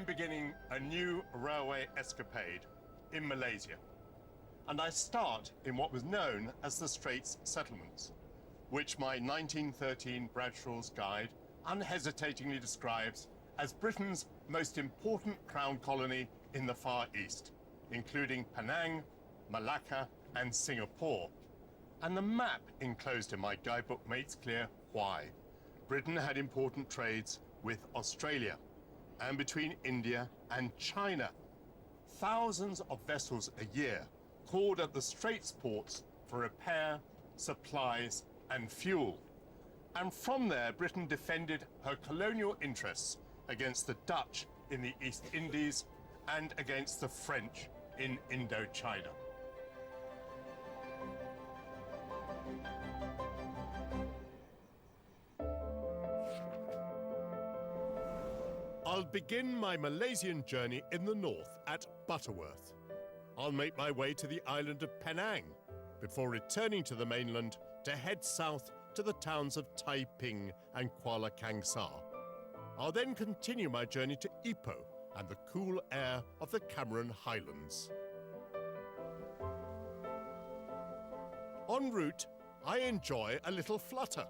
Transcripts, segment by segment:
I'm beginning a new railway escapade in Malaysia. And I start in what was known as the Straits settlements, which my 1913 Bradshaw's Guide unhesitatingly describes as Britain's most important crown colony in the Far East, including Penang, Malacca, and Singapore. And the map enclosed in my guidebook makes clear why. Britain had important trades with Australia and between India and China. Thousands of vessels a year called at the Straits ports for repair, supplies, and fuel. And from there, Britain defended her colonial interests against the Dutch in the East Indies and against the French in Indochina. I'll begin my Malaysian journey in the north at Butterworth. I'll make my way to the island of Penang before returning to the mainland to head south to the towns of Taiping and Kuala Kangsar. I'll then continue my journey to Ipoh and the cool air of the Cameron Highlands. En route, I enjoy a little flutter.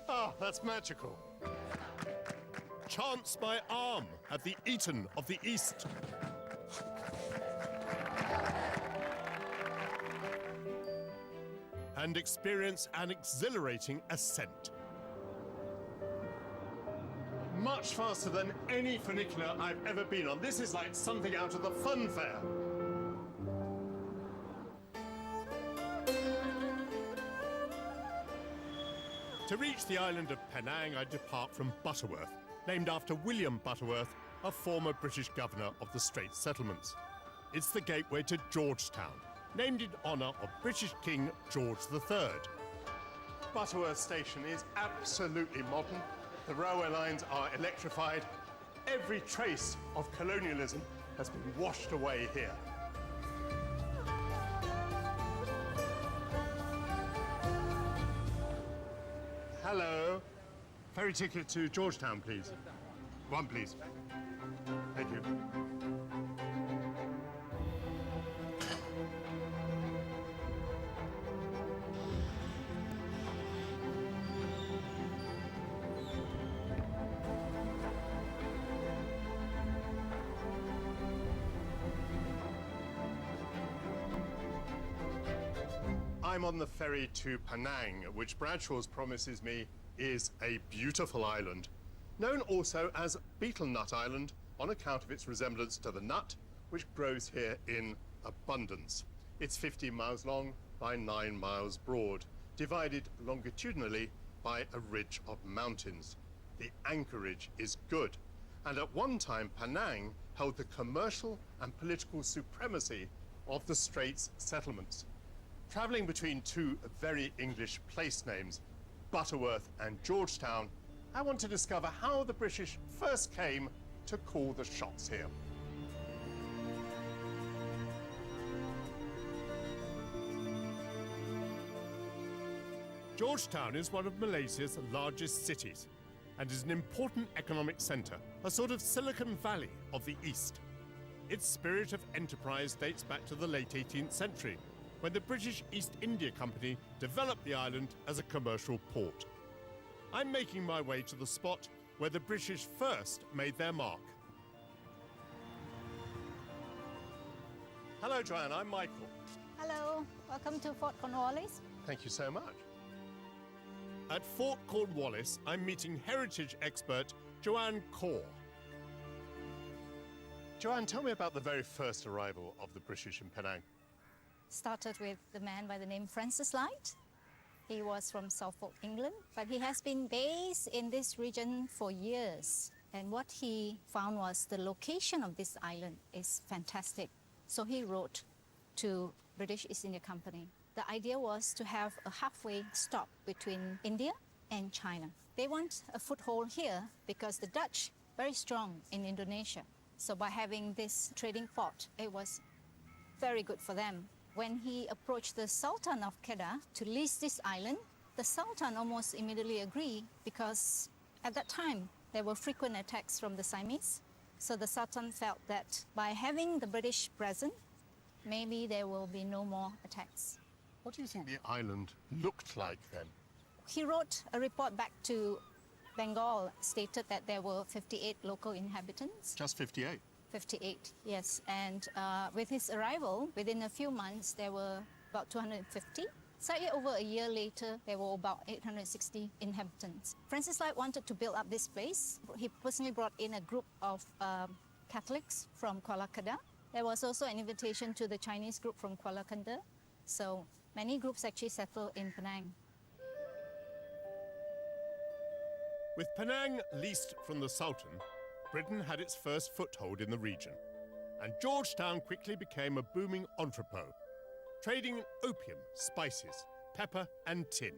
Ah, that's magical. Chance my arm at the Eton of the East. And experience an exhilarating ascent. Much faster than any funicular I've ever been on. This is like something out of the fun fair. To reach the island of Penang, I depart from Butterworth, named after William Butterworth, a former British governor of the Straits settlements. It's the gateway to Georgetown, named in honour of British King George III. Butterworth Station is absolutely modern. The railway lines are electrified. Every trace of colonialism has been washed away here. Hello. Ferry ticket to Georgetown, please. One, please. Thank you. I'm on the ferry to Penang, which Bradshaw's promises me is a beautiful island, known also as Beetle Nut Island on account of its resemblance to the nut, which grows here in abundance. It's 15 miles long by 9 miles broad, divided longitudinally by a ridge of mountains. The anchorage is good, and at one time Penang held the commercial and political supremacy of the Straits settlements. Travelling between two very English place names, Butterworth and Georgetown, I want to discover how the British first came to call the shots here. Georgetown is one of Malaysia's largest cities and is an important economic centre, a sort of Silicon Valley of the East. Its spirit of enterprise dates back to the late 18th century, when the British East India Company developed the island as a commercial port. I'm making my way to the spot where the British first made their mark. Hello, Joanne, I'm Michael. Hello, welcome to Fort Cornwallis. Thank you so much. At Fort Cornwallis, I'm meeting heritage expert Joanne Kaur. Joanne, tell me about the very first arrival of the British in Penang. Started with the man by the name Francis Light. He was from Suffolk, England, but he has been based in this region for years. And what he found was the location of this island is fantastic. So he wrote to British East India Company. The idea was to have a halfway stop between India and China. They want a foothold here because the Dutch very strong in Indonesia. So by having this trading port, it was very good for them. When he approached the Sultan of Kedah to lease this island, the Sultan almost immediately agreed because At that time, there were frequent attacks from the Siamese. So the Sultan felt that by having the British present, maybe there will be no more attacks. What do you think the island looked like then? He wrote a report back to Bengal, stated that there were 58 local inhabitants. Just 58? 58, yes. And with his arrival, within a few months, there were about 250. Slightly over a year later, there were about 860 inhabitants. Francis Light wanted to build up this place. He personally brought in a group of Catholics from Kuala Kedah. There was also an invitation to the Chinese group from Kuala Kandar. So many groups actually settled in Penang. With Penang leased from the Sultan, Britain had its first foothold in the region, and Georgetown quickly became a booming entrepot, trading in opium, spices, pepper and tin.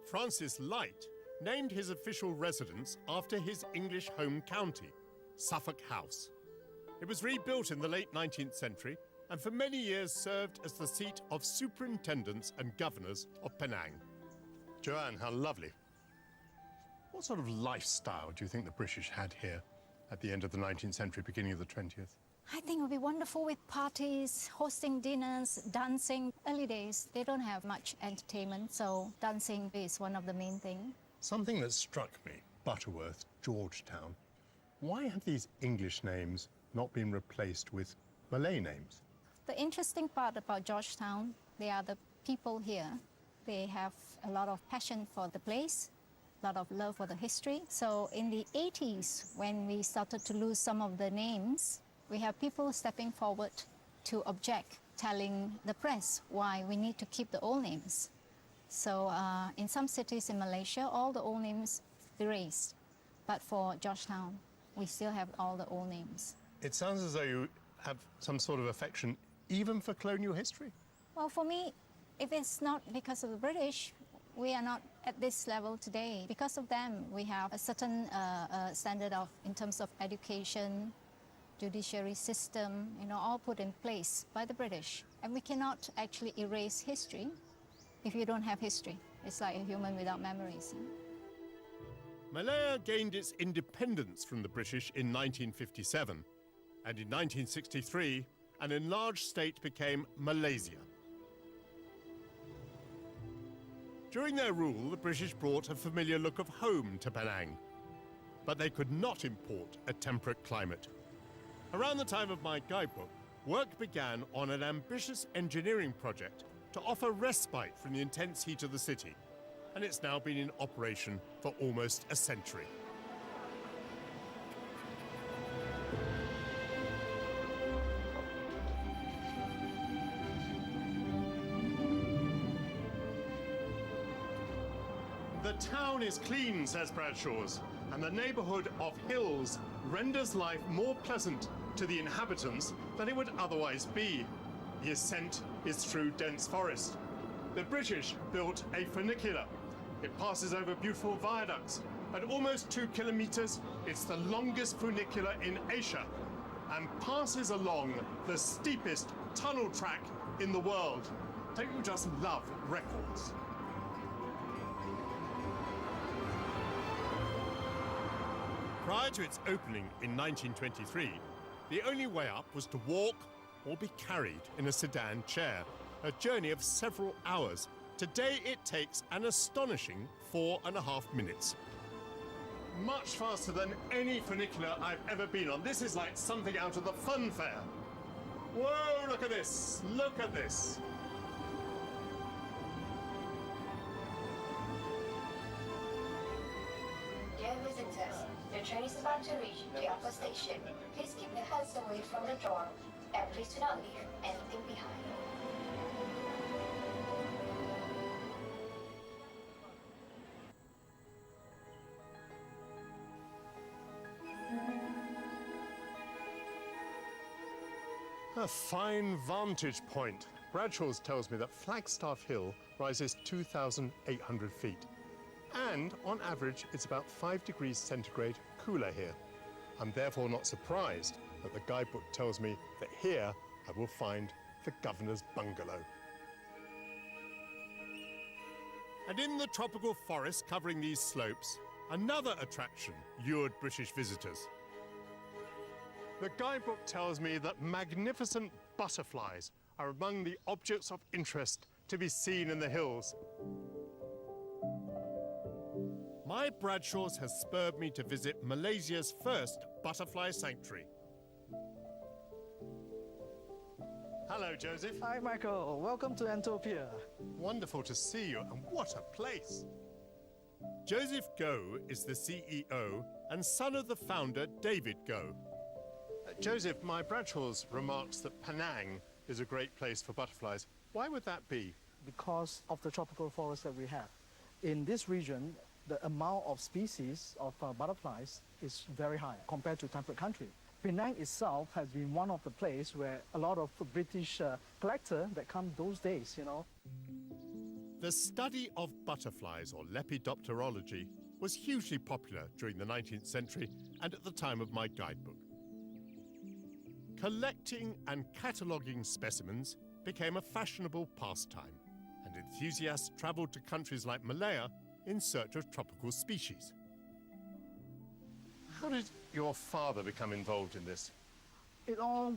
Francis Light named his official residence after his English home county, Suffolk House. It was rebuilt in the late 19th century and for many years served as the seat of superintendents and governors of Penang. Joanne, how lovely. What sort of lifestyle do you think the British had here at the end of the 19th century, beginning of the 20th? I think it would be wonderful with parties, hosting dinners, dancing. Early days, they don't have much entertainment, so dancing is one of the main things. Something that struck me, Butterworth, Georgetown. Why have these English names not been replaced with Malay names? The interesting part about Georgetown, they are the people here. They have a lot of passion for the place, a lot of love for the history. So in the 80s, when we started to lose some of the names, we have people stepping forward to object, telling the press why we need to keep the old names. So in some cities in Malaysia, all the old names erased. But for Georgetown, we still have all the old names. It sounds as though you have some sort of affection even for colonial history. Well, for me, if it's not because of the British, we are not at this level today. Because of them, we have a certain standard in terms of education, judiciary system, all put in place by the British. And we cannot actually erase history if you don't have history. It's like a human without memories. Malaya gained its independence from the British in 1957, and in 1963, an enlarged state became Malaysia. During their rule, the British brought a familiar look of home to Penang, but they could not import a temperate climate. Around the time of my guidebook, work began on an ambitious engineering project to offer respite from the intense heat of the city, and it's now been in operation for almost a century. The town is clean, says Bradshaw's, and the neighbourhood of hills renders life more pleasant to the inhabitants than it would otherwise be. The ascent is through dense forest. The British built a funicular. It passes over beautiful viaducts. At almost 2 kilometres, it's the longest funicular in Asia and passes along the steepest tunnel track in the world. Don't you just love records? Prior to its opening in 1923, the only way up was to walk or be carried in a sedan chair, a journey of several hours. Today it takes an astonishing 4.5 minutes. Much faster than any funicular I've ever been on. This is like something out of the fun fair. Whoa, look at this, look at this. Dear visitors, the train is about to reach the upper station. Please keep your hands away from the door and please do not leave anything behind. A fine vantage point. Bradshaw's tells me that Flagstaff Hill rises 2,800 feet. And on average, it's about 5 degrees centigrade cooler here. I'm therefore not surprised that the guidebook tells me that here I will find the governor's bungalow. And in the tropical forest covering these slopes, Another attraction lured British visitors. The guidebook tells me that magnificent butterflies are among the objects of interest to be seen in the hills. My Bradshaws has spurred me to visit Malaysia's first butterfly sanctuary. Hello, Joseph. Hi, Michael. Welcome to Antopia. Wonderful to see you, and what a place! Joseph Goh is the CEO and son of the founder, David Goh. Joseph, my Bradshaws remarks that Penang is a great place for butterflies. Why would that be? Because of the tropical forest that we have. In this region, the amount of species of butterflies is very high compared to temperate country. Penang itself has been one of the places where a lot of British collectors that come those days, you know. The study of butterflies, or lepidopterology, was hugely popular during the 19th century and at the time of my guidebook. Collecting and cataloguing specimens became a fashionable pastime, and enthusiasts travelled to countries like Malaya in search of tropical species. How did your father become involved in this? It all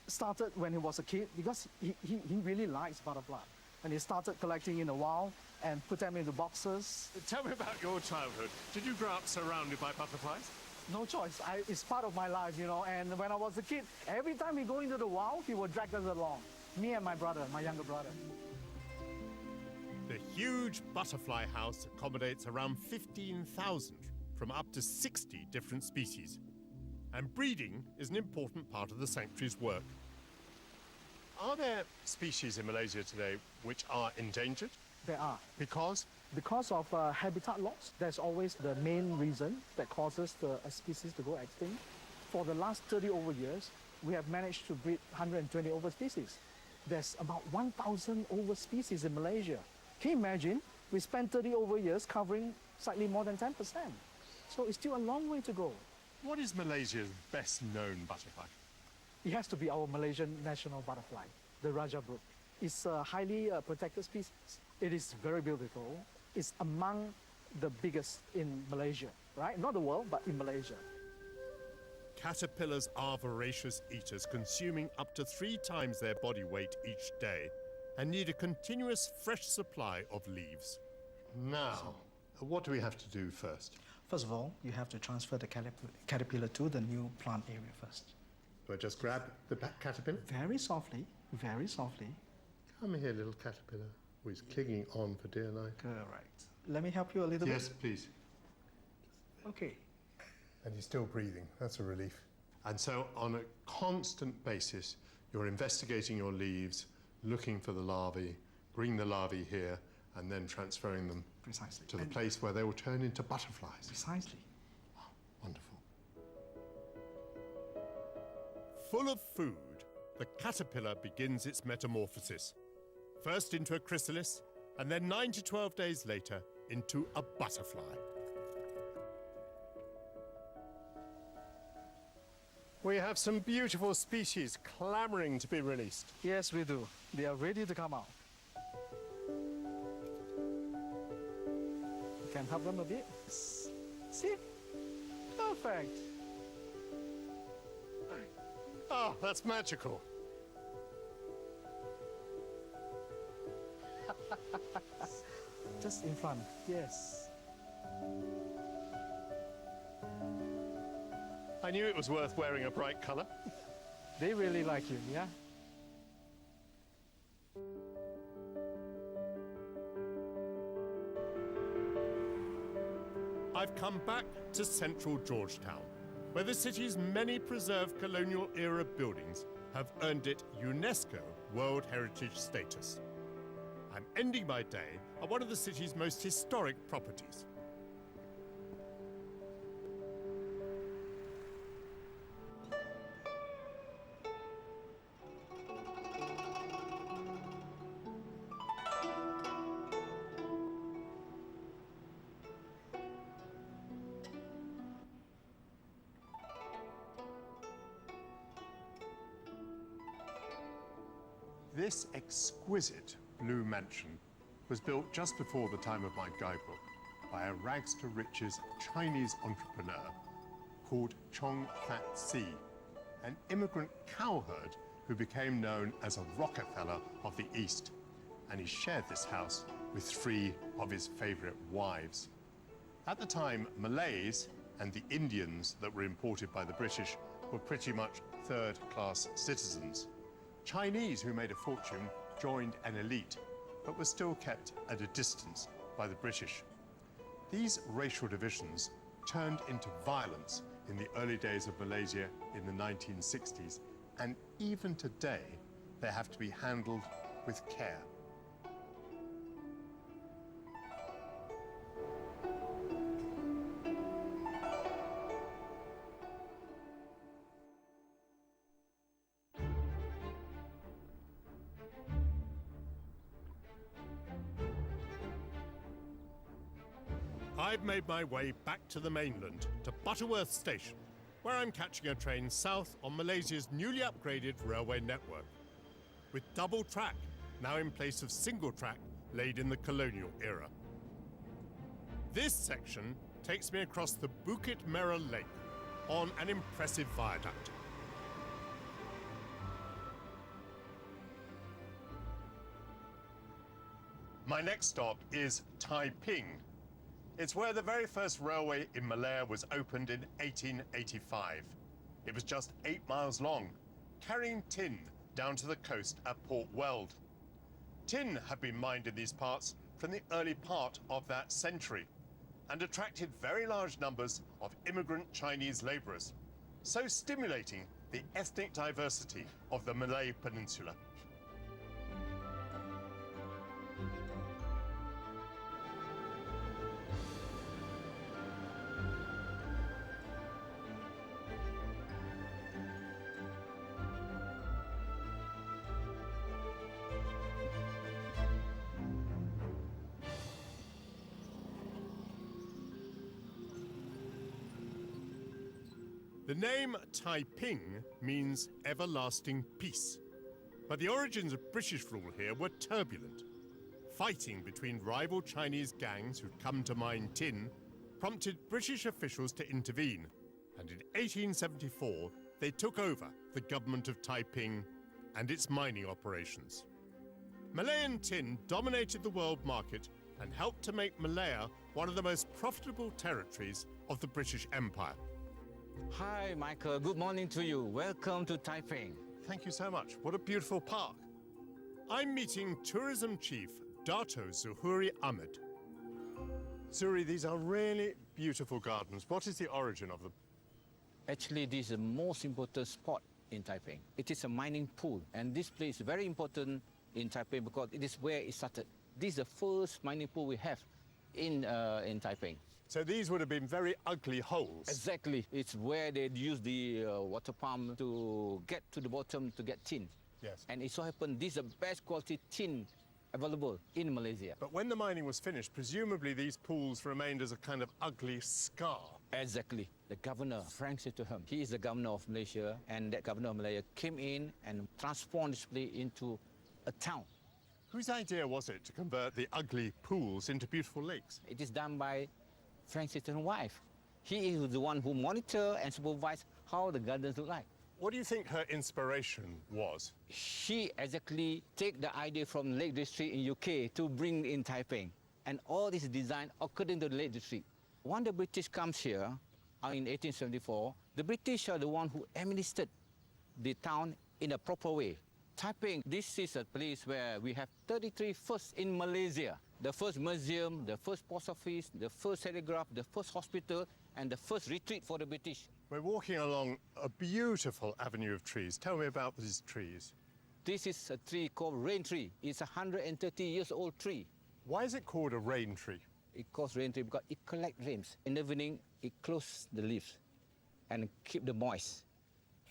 started when he was a kid because he really likes butterflies. And he started collecting in the wild and put them into boxes. Tell me about your childhood. Did you grow up surrounded by butterflies? No choice. It's part of my life, you know. And when I was a kid, every time we go into the wild, he would drag us along. Me and my brother, my younger brother. The huge butterfly house accommodates around 15,000 from up to 60 different species. And breeding is an important part of the sanctuary's work. Are there species in Malaysia today which are endangered? There are. Because? Because of habitat loss. That's always the main reason that causes the species to go extinct. For the last 30 over years, we have managed to breed 120 over species. There's about 1,000 over species in Malaysia. Can you imagine? We spent 30 over years covering slightly more than 10%. So it's still a long way to go. What is Malaysia's best known butterfly? It has to be our Malaysian national butterfly, the Raja Brook. It's a highly protected species. It is very beautiful. It's among the biggest in Malaysia, right? Not the world, but in Malaysia. Caterpillars are voracious eaters, consuming up to 3 times their body weight each day, and need a continuous fresh supply of leaves. Now, what do we have to do first? First of all, you have to transfer the caterpillar to the new plant area first. Do I just grab the caterpillar? Very softly, very softly. Come here, little caterpillar, who is clinging on for dear life. Correct. Let me help you a little Yes, bit. please. Okay. And he's still breathing. That's a relief. And so, on a constant basis, you're investigating your leaves, looking for the larvae, bring the larvae here, and then transferring them Precisely. to the And place where they will turn into butterflies. Precisely. Wonderful. Full of food, the caterpillar begins its metamorphosis. First into a chrysalis, and then 9 to 12 days later, into a butterfly. We have some beautiful species clamoring to be released. Yes, we do. They are ready to come out. You can help them a bit. See? Perfect. Oh, that's magical. Just in front. Yes. I knew it was worth wearing a bright colour. They really like you, yeah? I've come back to central Georgetown, where the city's many preserved colonial-era buildings have earned it UNESCO World Heritage status. I'm ending my day at one of the city's most historic properties. This exquisite blue mansion was built just before the time of my guidebook by a rags to riches Chinese entrepreneur called Chong Fat Si, an immigrant cowherd who became known as a Rockefeller of the East, and he shared this house with 3 of his favorite wives. At the time, Malays and the Indians that were imported by the British were pretty much third-class citizens. Chinese who made a fortune joined an elite, but were still kept at a distance by the British. These racial divisions turned into violence in the early days of Malaysia in the 1960s, and even today, they have to be handled with care. I've made my way back to the mainland, to Butterworth Station, where I'm catching a train south on Malaysia's newly upgraded railway network, with double track now in place of single track laid in the colonial era. This section takes me across the Bukit Merah Lake on an impressive viaduct. My next stop is Taiping. It's where the very first railway in Malaya was opened in 1885. It was just 8 miles long, carrying tin down to the coast at Port Weld. Tin had been mined in these parts from the early part of that century and attracted very large numbers of immigrant Chinese labourers, so stimulating the ethnic diversity of the Malay Peninsula. The name Taiping means everlasting peace, but the origins of British rule here were turbulent. Fighting between rival Chinese gangs who'd come to mine tin prompted British officials to intervene, and in 1874 they took over the government of Taiping and its mining operations. Malayan tin dominated the world market and helped to make Malaya one of the most profitable territories of the British Empire. Hi, Michael. Good morning to you. Welcome to Taiping. Thank you so much. What a beautiful park. I'm meeting Tourism Chief Dato Zuhuri Ahmed. Zuri, these are really beautiful gardens. What is the origin of them? Actually, this is the most important spot in Taiping. It is a mining pool, and this place is very important in Taiping because it is where it started. This is the first mining pool we have in Taiping. So these would have been very ugly holes. Exactly. It's where they use the water pump to get to the bottom to get tin. Yes. And it so happened this is the best quality tin available in Malaysia. But when the mining was finished, presumably these pools remained as a kind of ugly scar. Exactly. The governor, Frank Sitterham, he is the governor of Malaysia, and that governor of Malaysia came in and transformed this place into a town. Whose idea was it to convert the ugly pools into beautiful lakes? It is done by Frank Sitterham's wife. He is the one who monitor and supervise how the gardens look like. What do you think her inspiration was? She exactly take the idea from Lake District in UK to bring in Taiping. And all this design according to the Lake District. When the British comes here in 1874, the British are the one who administered the town in a proper way. Taiping, this is a place where we have 33 firsts in Malaysia. The first museum, the first post office, the first telegraph, the first hospital, and the first retreat for the British. We're walking along a beautiful avenue of trees. Tell me about these trees. This is a tree called rain tree. It's a 130 years old tree. Why is it called a rain tree? It calls rain tree because it collects rains. In the evening, it closes the leaves and keep the moist.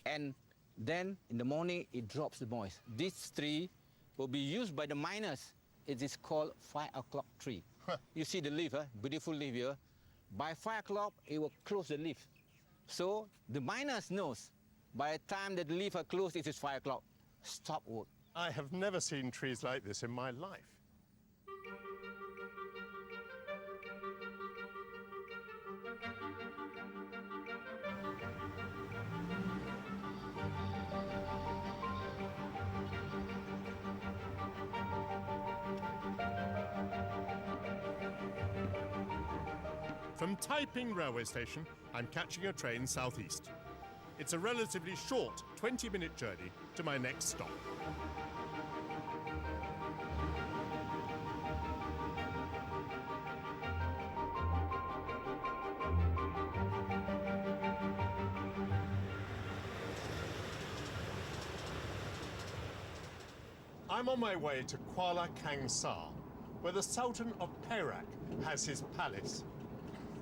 And then in the morning, it drops the moist. This tree will be used by the miners. It is called 5 o'clock tree. You see the leaf, beautiful leaf here. By 5 o'clock, it will close the leaf. So the miners knows by the time that the leaf are closed, it is 5 o'clock. Stop work. I have never seen trees like this in my life. From Taiping railway station, I'm catching a train southeast. It's a relatively short 20-minute journey to my next stop. I'm on my way to Kuala Kangsar, where the Sultan of Perak has his palace.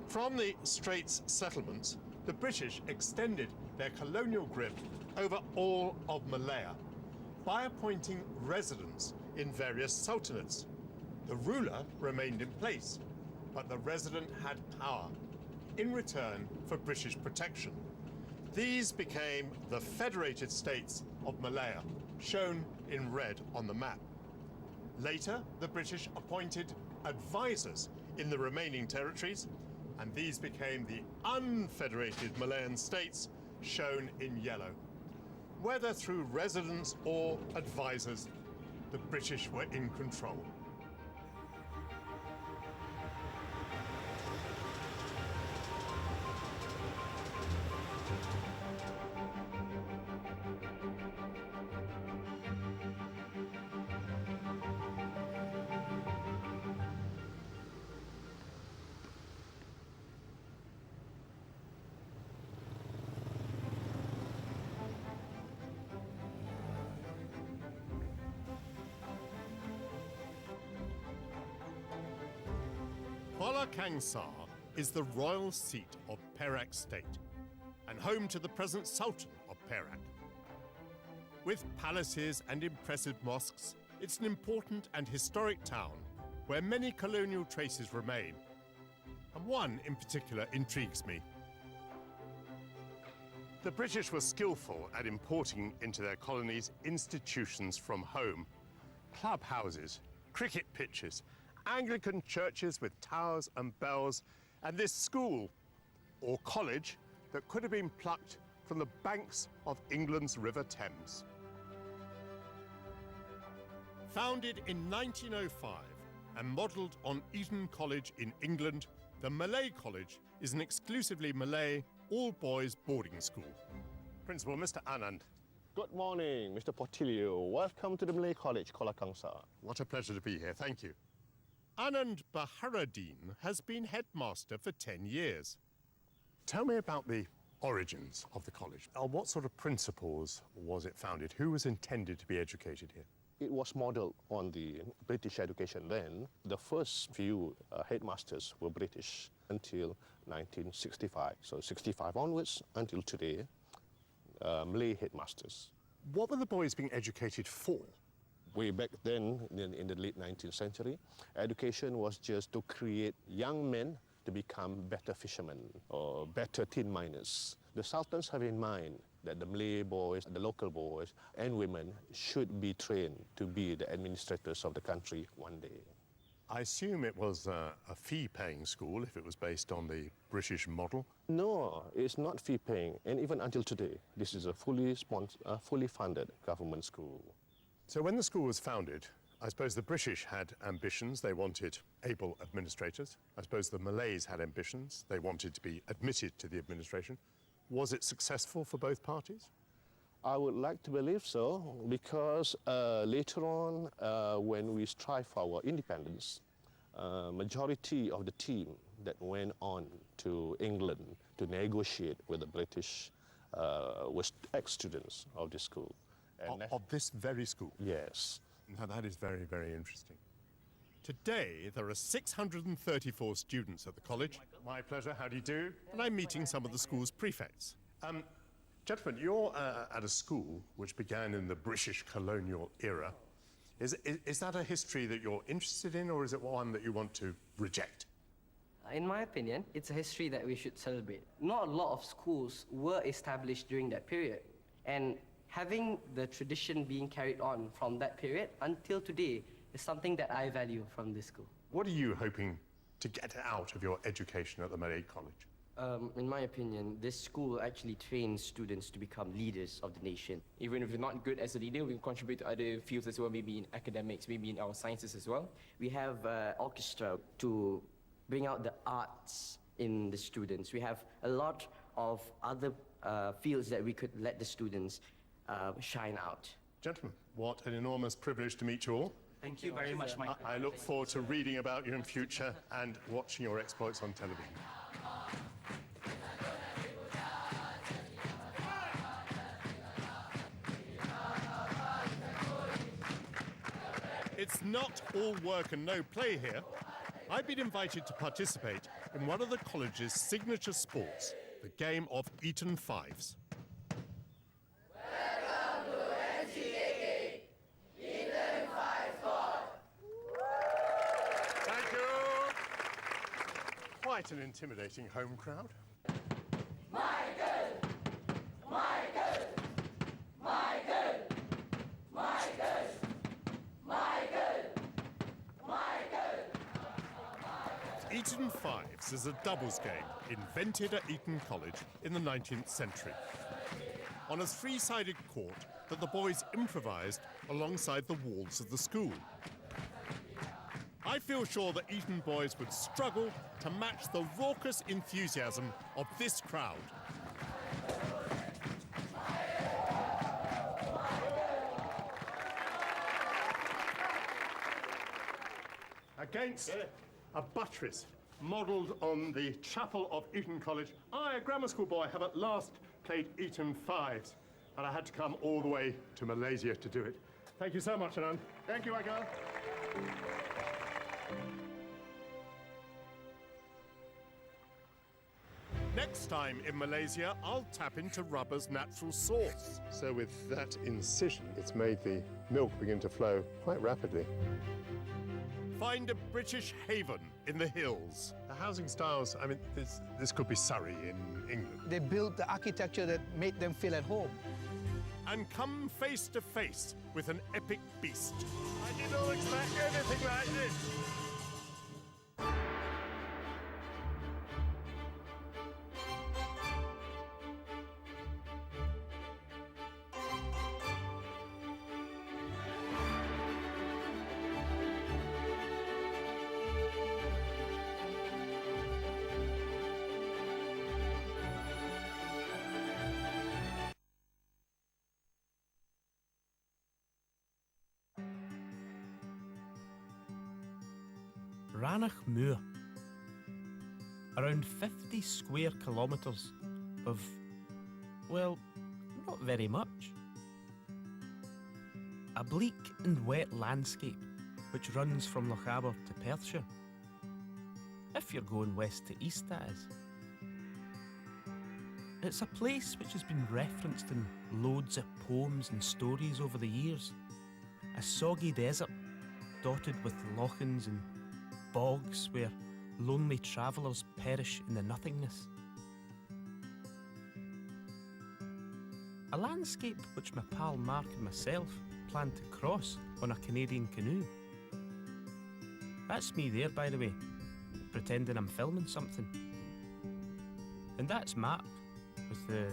From the Straits settlements, the British extended their colonial grip over all of Malaya by appointing residents in various sultanates. The ruler remained in place, but the resident had power in return for British protection. These became the Federated States of Malaya, shown in red on the map. Later, the British appointed advisors in the remaining territories, and these became the unfederated Malayan states, shown in yellow. Whether through residents or advisors, the British were in control. Kuala Kangsar is the royal seat of Perak State and home to the present Sultan of Perak. With palaces and impressive mosques, it's an important and historic town where many colonial traces remain, and one in particular intrigues me. The British were skillful at importing into their colonies institutions from home: clubhouses, cricket pitches, Anglican churches with towers and bells, and this school, or college, that could have been plucked from the banks of England's River Thames. Founded in 1905 and modelled on Eton College in England, the Malay College is an exclusively Malay, all-boys boarding school. Principal, Mr. Anand. Good morning, Mr. Portillo. Welcome to the Malay College, Kuala Kangsar. What a pleasure to be here, thank you. Anand Baharuddin has been headmaster for 10 years. Tell me about the origins of the college. On what sort of principles was it founded? Who was intended to be educated here? It was modeled on the British education then. The first few headmasters were British until 1965. So 65 onwards until today, Malay headmasters. What were the boys being educated for? Way back then, in the late 19th century, education was just to create young men to become better fishermen or better tin miners. The sultans have in mind that the Malay boys, the local boys and women should be trained to be the administrators of the country one day. I assume it was a fee-paying school if it was based on the British model? No, it's not fee-paying, and even until today, this is a fully funded government school. So when the school was founded, I suppose the British had ambitions. They wanted able administrators. I suppose the Malays had ambitions. They wanted to be admitted to the administration. Was it successful for both parties? I would like to believe so, because later on, when we strive for our independence, majority of the team that went on to England to negotiate with the British was ex-students of the school. Of this very school? Yes. Now that is very, very interesting. Today, there are 634 students at the college. My pleasure, how do you do? And I'm meeting some of the school's prefects. Gentlemen, you're at a school which began in the British colonial era. Is that a history that you're interested in, or is it one that you want to reject? In my opinion, it's a history that we should celebrate. Not a lot of schools were established during that period, and having the tradition being carried on from that period until today is something that I value from this school. What are you hoping to get out of your education at the Malay College? In my opinion, this school actually trains students to become leaders of the nation. Even if you're not good as a leader, we can contribute to other fields as well, maybe in academics, maybe in our sciences as well. We have orchestra to bring out the arts in the students. We have a lot of other fields that we could let the students shine out. Gentlemen, what an enormous privilege to meet you all. Thank you very much, Mike. I look forward to reading about you in future and watching your exploits on television. It's not all work and no play here. I've been invited to participate in one of the college's signature sports, the game of Eton Fives. Thank you. Quite an intimidating home crowd. Eton Fives is a doubles game invented at Eton College in the 19th century. On a three-sided court that the boys improvised alongside the walls of the school. I feel sure that Eton boys would struggle to match the raucous enthusiasm of this crowd. Against a buttress modelled on the chapel of Eton College, I, a grammar school boy, have at last played Eton Fives, and I had to come all the way to Malaysia to do it. Thank you so much, Anand. Thank you, my girl. Next time in Malaysia, I'll tap into rubber's natural source. So with that incision, it's made the milk begin to flow quite rapidly. Find a British haven in the hills. The housing styles, I mean, this could be Surrey in England. They built the architecture that made them feel at home. And come face to face with an epic beast. I did not expect anything like this. Ranach Moor. Around 50 square kilometres of, well, not very much. A bleak and wet landscape which runs from Lochaber to Perthshire. If you're going west to east, that is. It's a place which has been referenced in loads of poems and stories over the years. A soggy desert dotted with lochans and bogs where lonely travellers perish in the nothingness. A landscape which my pal Mark and myself planned to cross on a Canadian canoe. That's me there, by the way, pretending I'm filming something. And that's Mark with the